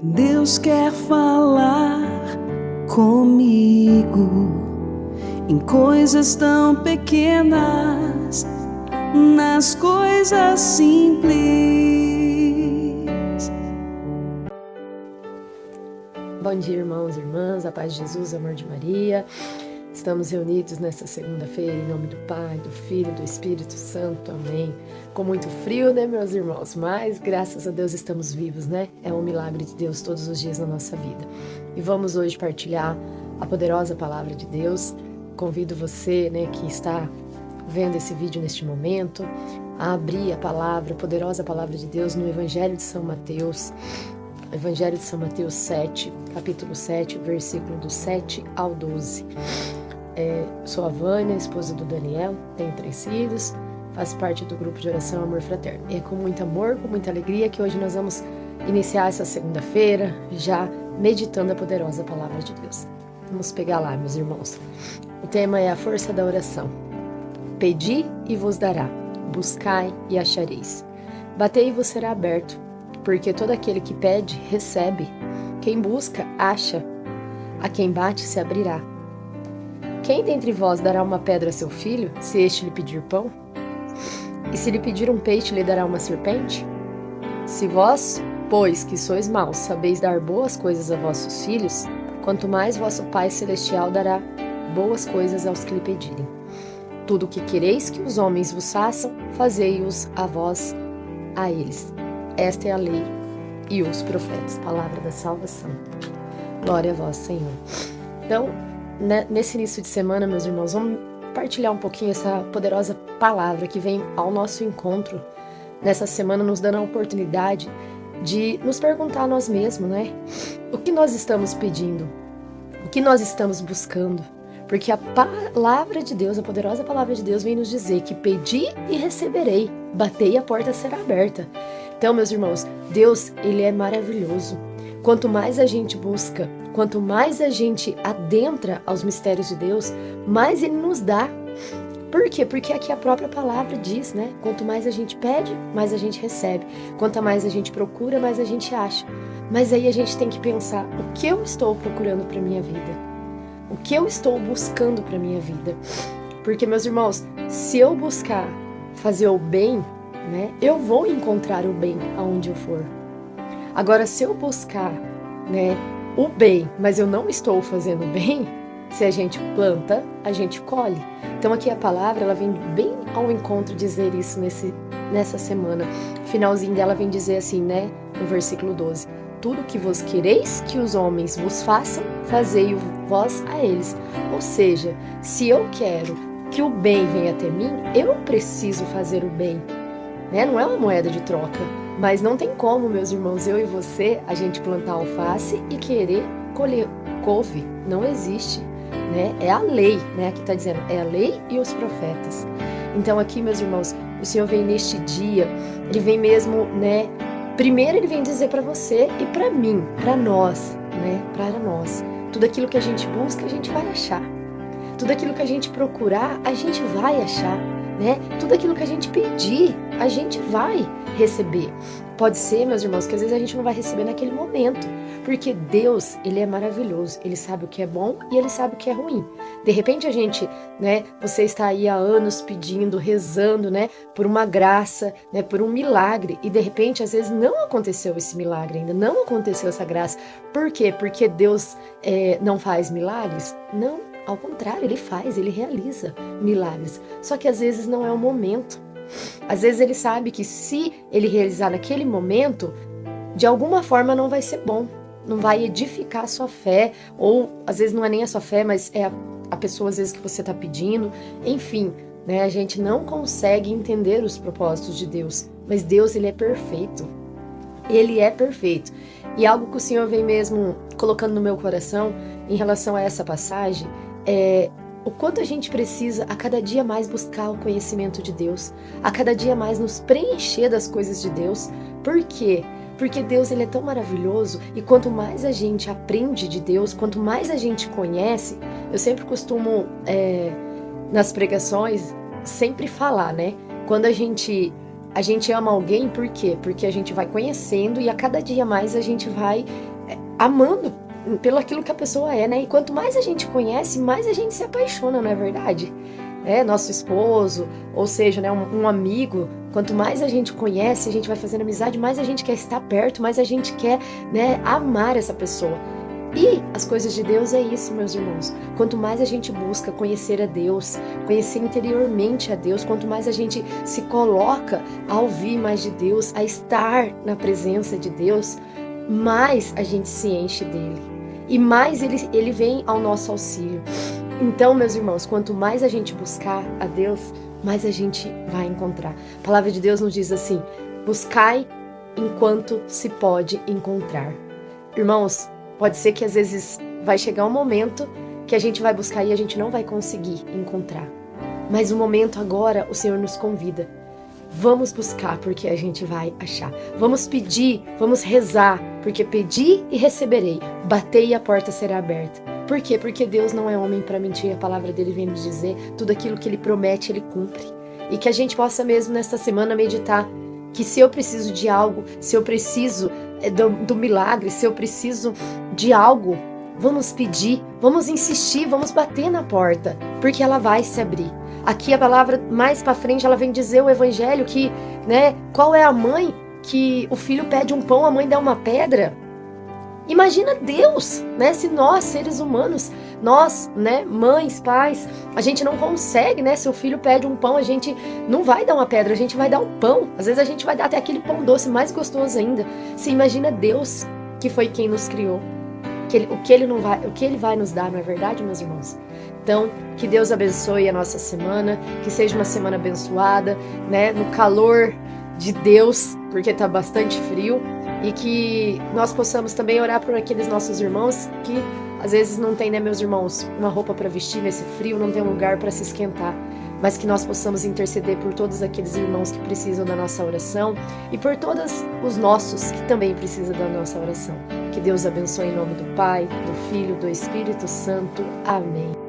Deus quer falar comigo em coisas tão pequenas, nas coisas simples. Bom dia, irmãos e irmãs, a paz de Jesus, amor de Maria. Estamos reunidos nesta segunda-feira em nome do Pai, do Filho e do Espírito Santo. Amém. Com muito frio, né, meus irmãos? Mas graças a Deus estamos vivos, né? É um milagre de Deus todos os dias na nossa vida. E vamos hoje partilhar a poderosa palavra de Deus. Convido você, né, que está vendo esse vídeo neste momento, a abrir a poderosa palavra de Deus no Evangelho de São Mateus. Evangelho de São Mateus 7, capítulo 7, versículo do 7 ao 12. Sou a Vânia, esposa do Daniel, tenho 3 filhos, faço parte do grupo de oração Amor Fraterno. E é com muito amor, com muita alegria que hoje nós vamos iniciar essa segunda-feira, já meditando a poderosa palavra de Deus. Vamos pegar lá, meus irmãos. O tema é a força da oração. Pedi e vos dará, buscai e achareis. Batei e vos será aberto, porque todo aquele que pede, recebe. Quem busca, acha. A quem bate, se abrirá. Quem dentre vós dará uma pedra a seu filho, se este lhe pedir pão? E se lhe pedir um peixe, lhe dará uma serpente? Se vós, pois, que sois maus, sabeis dar boas coisas a vossos filhos, quanto mais vosso Pai Celestial dará boas coisas aos que lhe pedirem. Tudo o que quereis que os homens vos façam, fazei-os a vós, a eles. Esta é a lei e os profetas. Palavra da salvação. Glória a vós, Senhor. Então, nesse início de semana, meus irmãos, vamos partilhar um pouquinho essa poderosa palavra que vem ao nosso encontro nessa semana, nos dando a oportunidade de nos perguntar a nós mesmos, né? O que nós estamos pedindo? O que nós estamos buscando? Porque a palavra de Deus, a poderosa palavra de Deus vem nos dizer que pedi e receberei, batei e a porta será aberta. Então, meus irmãos, Deus, Ele é maravilhoso. Quanto mais a gente busca, quanto mais a gente adentra aos mistérios de Deus, mais Ele nos dá. Por quê? Porque aqui a própria palavra diz, né? Quanto mais a gente pede, mais a gente recebe. Quanto mais a gente procura, mais a gente acha. Mas aí a gente tem que pensar, o que eu estou procurando para minha vida? O que eu estou buscando para minha vida? Porque, meus irmãos, se eu buscar fazer o bem, né, eu vou encontrar o bem aonde eu for. Agora, se eu buscar, né, o bem, mas eu não estou fazendo o bem, se a gente planta, a gente colhe. Então aqui a palavra, ela vem bem ao encontro dizer isso nessa semana. O finalzinho dela vem dizer assim, né, no versículo 12. Tudo que vos quereis que os homens vos façam, fazei-o vós a eles. Ou seja, se eu quero que o bem venha até mim, eu preciso fazer o bem. Né? Não é uma moeda de troca, mas não tem como, meus irmãos, eu e você, a gente plantar alface e querer colher couve. Não existe, né? É a lei, né? Aqui está dizendo, é a lei e os profetas. Então aqui, meus irmãos, o Senhor vem neste dia, Ele vem mesmo, né? Primeiro Ele vem dizer para você e para mim, para nós, né? Para nós. Tudo aquilo que a gente busca, a gente vai achar. Tudo aquilo que a gente procurar, a gente vai achar. Né? Tudo aquilo que a gente pedir, a gente vai receber. Pode ser, meus irmãos, que às vezes a gente não vai receber naquele momento, porque Deus, Ele é maravilhoso, Ele sabe o que é bom e Ele sabe o que é ruim. De repente a gente, né, você está aí há anos pedindo, rezando, né, por uma graça, né, por um milagre, e de repente às vezes não aconteceu esse milagre ainda, não aconteceu essa graça. Por quê? Porque Deus não faz milagres? Não. Ao contrário, Ele faz, Ele realiza milagres. Só que às vezes não é o momento. Às vezes Ele sabe que se Ele realizar naquele momento, de alguma forma não vai ser bom. Não vai edificar a sua fé. Ou às vezes não é nem a sua fé, mas é a pessoa às vezes que você está pedindo. Enfim, né, a gente não consegue entender os propósitos de Deus. Mas Deus, Ele é perfeito. Ele é perfeito. E algo que o Senhor vem mesmo colocando no meu coração em relação a essa passagem o quanto a gente precisa a cada dia mais buscar o conhecimento de Deus, a cada dia mais nos preencher das coisas de Deus. Por quê? Porque Deus, Ele é tão maravilhoso, e quanto mais a gente aprende de Deus, quanto mais a gente conhece, eu sempre costumo, nas pregações, sempre falar, né? Quando a gente A gente ama alguém por quê? Porque a gente vai conhecendo e a cada dia mais a gente vai amando pelo aquilo que a pessoa é, né? E quanto mais a gente conhece, mais a gente se apaixona, não é verdade? Nosso esposo, ou seja, né, um amigo, quanto mais a gente conhece, a gente vai fazendo amizade, mais a gente quer estar perto, mais a gente quer, né, amar essa pessoa. E as coisas de Deus é isso, meus irmãos. Quanto mais a gente busca conhecer a Deus, conhecer interiormente a Deus, quanto mais a gente se coloca a ouvir mais de Deus, a estar na presença de Deus, mais a gente se enche dele. E mais ele vem ao nosso auxílio. Então, meus irmãos, quanto mais a gente buscar a Deus, mais a gente vai encontrar. A palavra de Deus nos diz assim: buscai enquanto se pode encontrar. Irmãos, pode ser que às vezes vai chegar um momento que a gente vai buscar e a gente não vai conseguir encontrar. Mas o momento agora, o Senhor nos convida. Vamos buscar, porque a gente vai achar. Vamos pedir, vamos rezar, porque pedi e receberei. Batei e a porta será aberta. Por quê? Porque Deus não é homem para mentir. A palavra dele vem nos dizer, tudo aquilo que ele promete, ele cumpre. E que a gente possa mesmo nesta semana meditar que se eu preciso de algo, se eu preciso do milagre, se eu preciso de algo, vamos pedir, vamos insistir, vamos bater na porta, porque ela vai se abrir. Aqui a palavra mais para frente ela vem dizer o evangelho que, né, qual é a mãe que o filho pede um pão, a mãe dá uma pedra? Imagina Deus, né? Se nós, seres humanos, nós, né, mães, pais, a gente não consegue, né? Se o filho pede um pão, a gente não vai dar uma pedra, a gente vai dar um pão. Às vezes a gente vai dar até aquele pão doce mais gostoso ainda. Se imagina Deus, que foi quem nos criou. O que ele vai nos dar, não é verdade, meus irmãos? Então, que Deus abençoe a nossa semana, que seja uma semana abençoada, né? No calor de Deus, porque tá bastante frio. E que nós possamos também orar por aqueles nossos irmãos que às vezes não tem, né, meus irmãos, uma roupa para vestir nesse frio, não tem um lugar para se esquentar, mas que nós possamos interceder por todos aqueles irmãos que precisam da nossa oração e por todos os nossos que também precisam da nossa oração. Que Deus abençoe em nome do Pai, do Filho, do Espírito Santo. Amém.